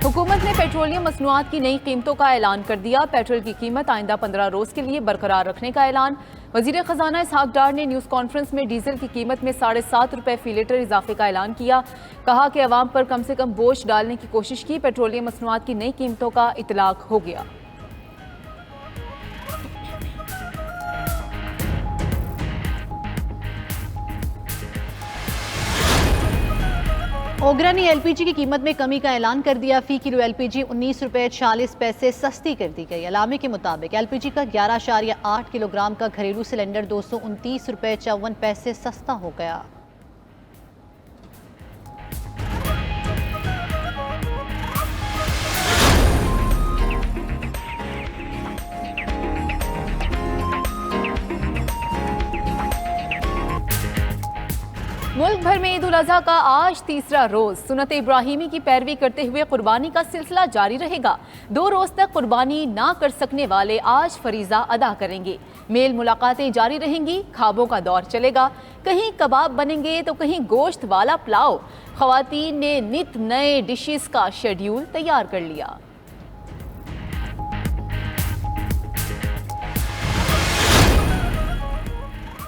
हुकूमत ने पेट्रोलियम मसनूआत की नई कीमतों का ऐलान कर दिया। पेट्रोल की कीमत आइंदा 15 रोज के लिए बरकरार रखने का ऐलान। वजीर खजाना इसहाक डार ने न्यूज कॉन्फ्रेंस में डीजल की कीमत में 7.5 रुपए फी लीटर इजाफे का ऐलान किया। कहा कि अवाम पर कम से कम बोझ डालने की कोशिश की। पेट्रोलियम मसनूआत की नई कीमतों का इतलाक हो गया। ओगरा ने एलपीजी की कीमत में कमी का ऐलान कर दिया। फी किलो एलपीजी 19 रुपए 40 पैसे सस्ती कर दी गई। अलामे के मुताबिक एलपीजी का 11.8 किलोग्राम का घरेलू सिलेंडर 229 रुपए 54 पैसे सस्ता हो गया। मुल्क भर में ईद उल अजहा का आज तीसरा रोज सुन्नत इब्राहिमी की पैरवी करते हुए कुर्बानी का सिलसिला जारी रहेगा। 2 रोज तक कुर्बानी ना कर सकने वाले आज फरीजा अदा करेंगे। मेल मुलाकातें जारी रहेंगी। खाबों का दौर चलेगा। कहीं कबाब बनेंगे तो कहीं गोश्त वाला पुलाव। खवातीन ने नित नए डिशेस का शेड्यूल तैयार कर लिया।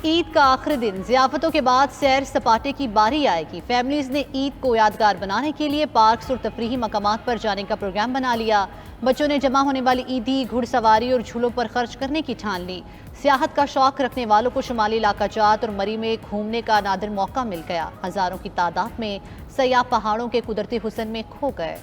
ईद का आखिरी दिन ज़ियाफ़तों के बाद सैर सपाटे की बारी आएगी। फैमिलीज ने ईद को यादगार बनाने के लिए पार्क्स और तफरीही मकामात पर जाने का प्रोग्राम बना लिया। बच्चों ने जमा होने वाली ईदी, घुड़सवारी और झूलों पर खर्च करने की ठान ली। सियाहत का शौक रखने वालों को शुमाली इलाका जात और मरी में घूमने का नादिर मौका मिल गया। हजारों की तादाद में सयाह पहाड़ों के कुदरती हुस्न में खो गए।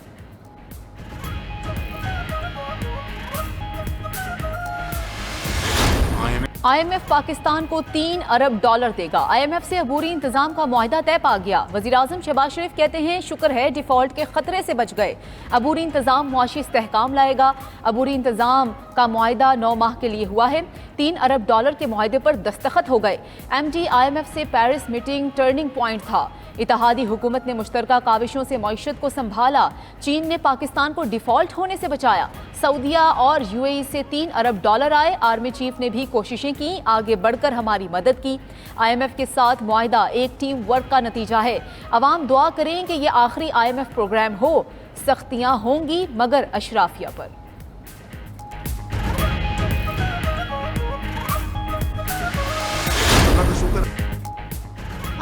IMF पाकिस्तान को $3 अरब देगा। IMF से अबूरी इंतजाम का मुआहदा तय पा गया। वज़ीर आज़म शहबाज शरीफ कहते हैं शुक्र है डिफॉल्ट के खतरे से बच गए। अबूरी इंतजाम मुआशी इस्तेहकाम लाएगा। अबूरी इंतजाम का मुआहदा 9 माह के लिए हुआ है। $3 अरब के मुआहदे पर दस्तखत हो गए। MD IMF से पेरिस मीटिंग टर्निंग पॉइंट था। इत्तेहादी हुकूमत ने मुश्तरका काविशों से मईशत को संभाला। चीन ने पाकिस्तान को डिफॉल्ट होने से बचाया। सऊदिया और UAE से $3 अरब आए। आर्मी चीफ ने भी कोशिशें की, आगे बढ़कर हमारी मदद की। IMF के साथ मुआहदा एक टीम वर्क का नतीजा है। अवाम दुआ करें कि यह आखिरी IMF प्रोग्राम हो। सख्तियां होंगी मगर अशराफिया पर।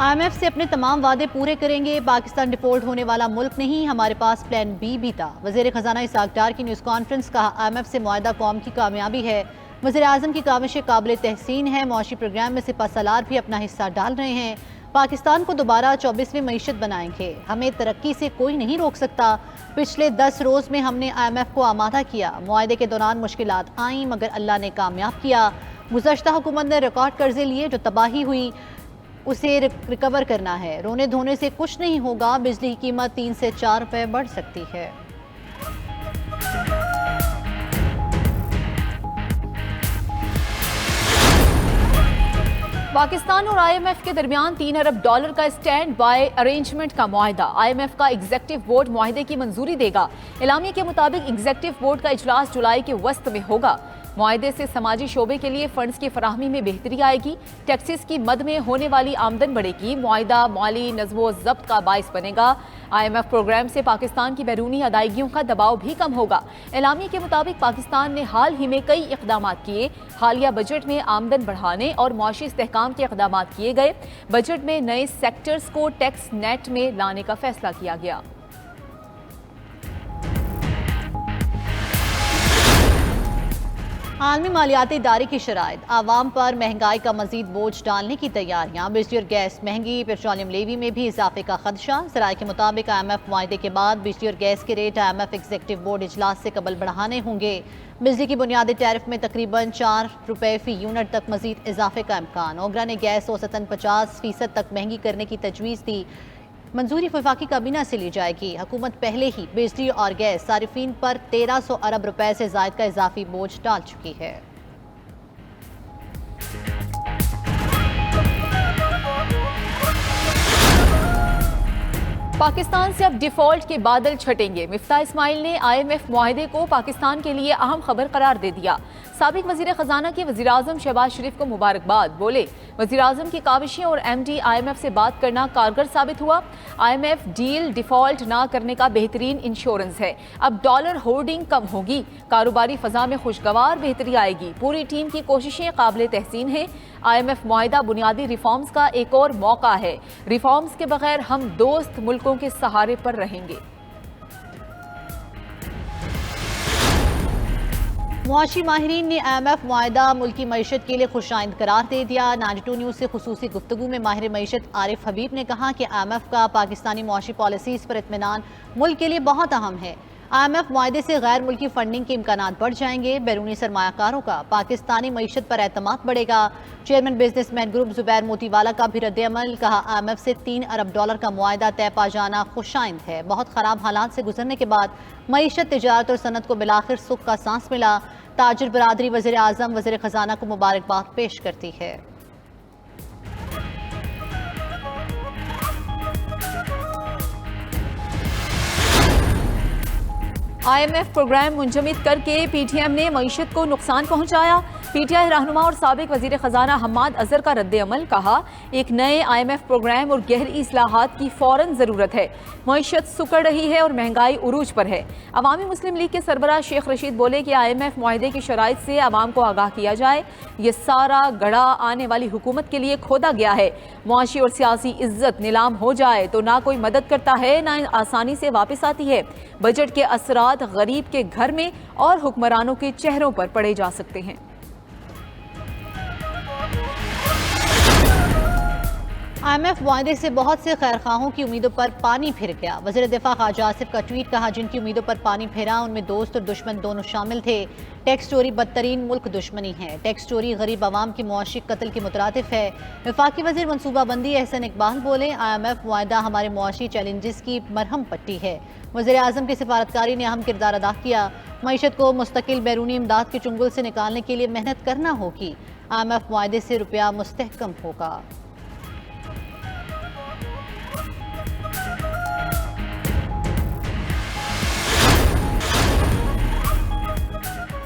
IMF से अपने तमाम वादे पूरे करेंगे। पाकिस्तान डिफॉल्ट होने वाला मुल्क नहीं, हमारे पास प्लान बी भी था। वज़ीर खजाना इसहाक डार की न्यूज़ कॉन्फ्रेंस। कहा IMF से मुआहदा कौम की कामयाबी है। वज़ीर आज़म की काविशें काबिल तहसीन है। मुआशी प्रोग्राम में सिपा सलार भी अपना हिस्सा डाल रहे हैं। पाकिस्तान को दोबारा 24वीं मईशत बनाएंगे। हमें तरक्की से कोई नहीं रोक सकता। पिछले 10 रोज़ में हमने IMF को आमादा किया। मुआहदे के दौरान मुश्किलात आईं मगर अल्लाह ने कामयाब किया। गुज़श्ता हुकूमत ने रिकॉर्ड कर्जे लिए, जो तबाही हुई उसे रिकवर करना है। रोने धोने से कुछ नहीं होगा। बिजली की कीमत 3 से 4 रुपए बढ़ सकती है। पाकिस्तान और IMF के दरमियान $3 अरब का स्टैंड बाय अरेंजमेंट का मुआहदा। IMF का एग्जीक्यूटिव बोर्ड मुआहदे की मंजूरी देगा। एलामिया के मुताबिक एग्जीक्यूटिव बोर्ड का इजलास जुलाई के वस्त में होगा। मुआहदे से समाजी शोबे के लिए फंड्स की फराहमी में बेहतरी आएगी। टैक्सेस की मद में होने वाली आमदन बढ़ेगी। मुआहदा माली नज़्मो ज़ब्त का बाइस बनेगा। IMF प्रोग्राम से पाकिस्तान की बैरूनी अदायगियों का दबाव भी कम होगा। एलामी के मुताबिक पाकिस्तान ने हाल ही में कई इक़दाम किए। हालिया बजट में आमदन बढ़ाने और मुआशी इस्तेहकाम के इक़दाम किए गए। बजट में नए सेक्टर्स को टैक्स नेट में लाने का फैसला किया गया। आलमी मालियाती इदारे की शराइत, आवाम पर महंगाई का मजीद बोझ डालने की तैयारियां। बिजली और गैस महंगी, पेट्रोलियम लेवी में भी इजाफे का खदशा। जराये के मुताबिक IMF मुआहदे के बाद बिजली और गैस के रेट IMF एग्जीक्यूटिव बोर्ड इजलास से कबल बढ़ाने होंगे। बिजली की बुनियादी टैरिफ में तकरीबन 4 रुपए फी यूनिट तक मजीद इजाफे का इम्कान। ओगरा ने गैस औसतन 50% तक महंगी करने की तजवीज़ दी। मंजूरी वफाकी काबीना से ली जाएगी। हुकूमत पहले ही बिजली और गैस सारिफीन पर 1300 अरब रुपए से जायद का इजाफी बोझ डाल चुकी है। पाकिस्तान से अब डिफॉल्ट के बादल छटेंगे। मिफ्ता इस्माइल ने IMF मुआहदे को पाकिस्तान के लिए अहम खबर करार दे दिया। साबिक वजीर खजाना की वजीर आजम शहबाज शरीफ को मुबारकबाद। बोले, वजीर आजम की काविशें और MD IMF से बात करना कारगर साबित हुआ। IMF डील डिफॉल्ट ना करने का बेहतरीन इंश्योरेंस है। अब डॉलर होर्डिंग कम होगी, कारोबारी फजा में खुशगवार बेहतरी आएगी। पूरी टीम की कोशिशें काबिल तहसीन है। IMF मुआहिदा बुनियादी रिफॉर्म्स का एक और मौका है। रिफॉर्म्स के बगैर हम दोस्त मुल्कों के सहारे पर रहेंगे। मुआशी माहिरीन ने IMF मुआहिदा मुल्की मईशत के लिए खुशाइंद करार दे दिया। 92 न्यूज़ से खुसूसी गुफ्तगू में माहिर मईशत आरिफ हबीब ने कहा कि IMF का पाकिस्तानी मुआशी पॉलिसीज़ पर इत्मीनान मुल्क के लिए बहुत अहम है। IMF मुआहदे से गैर मुल्की फंडिंग के इम्कानात बढ़ जाएंगे। बैरूनी सरमायाकारों का पाकिस्तानी मईशत पर एतमाद बढ़ेगा। Chairman businessman group Zubair Motiwala का भी रद्द-ए-अमल। कहा, IMF से $3 अरब का मुआहदा तय पा जाना खुशाइंद है। बहुत खराब हालात से गुजरने के बाद मईशत, तिजारत और सनत को बिलाखिर सुख का सांस मिला। ताजिर बरादरी वज़ीर आज़म वज़ीर खजाना को मुबारकबाद पेश करती है। IMF प्रोग्राम मुंजमद करके PTM ने मईशत को नुकसान पहुंचाया। PTI रहनुमा और साबिक वजीर खजाना हम्माद अजहर का रद्द-ए-अमल। कहा, एक नए IMF प्रोग्राम और गहरी इस्लाहात की फौरन जरूरत है। मईशत सुकड़ रही है और महंगाई उरूज पर है। अवामी मुस्लिम लीग के सरबराह शेख रशीद बोले कि IMF मुआहदे की शराइत से अवाम को आगाह किया जाए। ये सारा गड़ा आने वाली हुकूमत के लिए खोदा गया है। मुआशी और सियासी इज्जत नीलाम हो जाए तो ना कोई मदद करता है, ना आसानी से वापस आती है। बजट के असरात गरीब के घर में और हुक्मरानों के चेहरों पर पड़े जा सकते हैं। IMF मुआहदे से बहुत से खैरखाहों की उम्मीदों पर पानी फिर गया। वज़ीर दिफा ख्वाजा आसिफ का ट्वीट। कहा, जिनकी उम्मीदों पर पानी फिरा उनमें दोस्त और दुश्मन दोनों शामिल थे। टैक्स चोरी बदतरीन मुल्क दुश्मनी है। टैक्स चोरी गरीब आवाम की मुआशी कत्ल के मुतरादिफ है। वफाकी वज़ीर मनसूबाबंदी एहसन इकबाल बोले, IMF मुआहदा हमारे मुआशी चैलेंजेस की मरहम पट्टी है। वज़ीर आज़म की सिफारतकारी ने अहम किरदार अदा किया। मईशत को मुस्तकिल बैरूनी इमदाद के चुंगल से निकालने के लिए मेहनत करना होगी। IMF मुआहदे से रुपया मुस्तहकम होगा।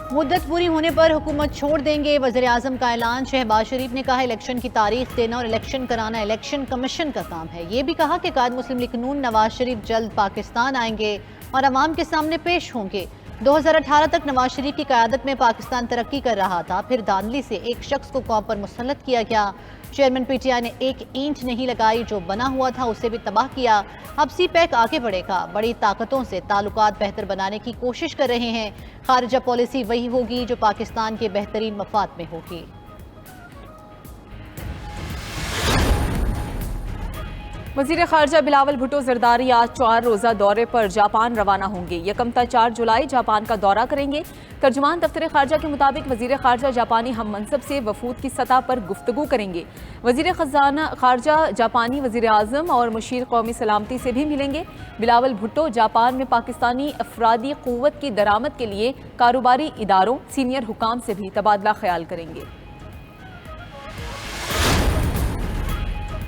मुद्दत पूरी होने पर हुकूमत छोड़ देंगे, वज़ीर आज़म का ऐलान। शहबाज शरीफ ने कहा, इलेक्शन की तारीख देना और इलेक्शन कराना इलेक्शन कमीशन का काम है। ये भी कहा कि कायद मुस्लिम लीग नून नवाज शरीफ जल्द पाकिस्तान आएंगे और अवाम के सामने पेश होंगे। 2018 तक नवाज शरीफ की क़यादत में पाकिस्तान तरक्की कर रहा था, फिर धांधली से एक शख्स को कौम पर मुसल्लत किया गया। चेयरमैन PTI ने एक ईंट नहीं लगाई, जो बना हुआ था उसे भी तबाह किया। अब CPEC आगे बढ़ेगा, बड़ी ताकतों से ताल्लुकात बेहतर बनाने की कोशिश कर रहे हैं। खारिजा पॉलिसी वही होगी जो पाकिस्तान के बेहतरीन मफाद में होगी। वज़ीर ख़ारजा बिलावल भुट्टो ज़रदारी आज 4 रोज़ा दौरे पर जापान रवाना होंगे। 1 ta 4 जुलाई जापान का दौरा करेंगे। तर्जुमान दफ्तर ख़ारजा के मुताबिक वज़ीर ख़ारजा जापानी हम मनसब से वफूद की सतह पर गुफ्तगू करेंगे। वज़ीर ख़ारजा जापानी वज़ीर आज़म और मुशीर कौमी सलामती से भी मिलेंगे। बिलावल भुट्टो जापान में पाकिस्तानी अफरादी क़ुव्वत की दरामद के लिए कारोबारी इदारों, सीनियर हुकाम से भी तबादला ख्याल करेंगे।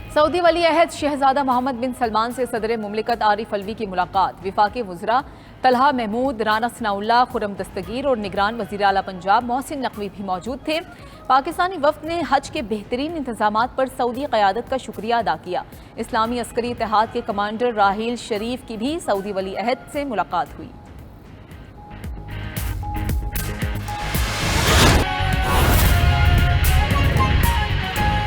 सऊदी वली अहद शहजादा मोहम्मद बिन सलमान से सदर मुमलिकत आरिफ अलवी की मुलाकात। विफाकी वज़रा तलहा महमूद, राना सनाउल्लाह, खुरम दस्तगीर और निगरान वज़ीर आला पंजाब मोहसिन नकवी भी मौजूद थे। पाकिस्तानी वफ़द ने हज के बेहतरीन इंतजामात पर सऊदी क़यादत का शुक्रिया अदा किया। इस्लामी अस्करी इत्तेहाद के कमांडर राहील शरीफ की भी सऊदी वली अहद से मुलाकात हुई।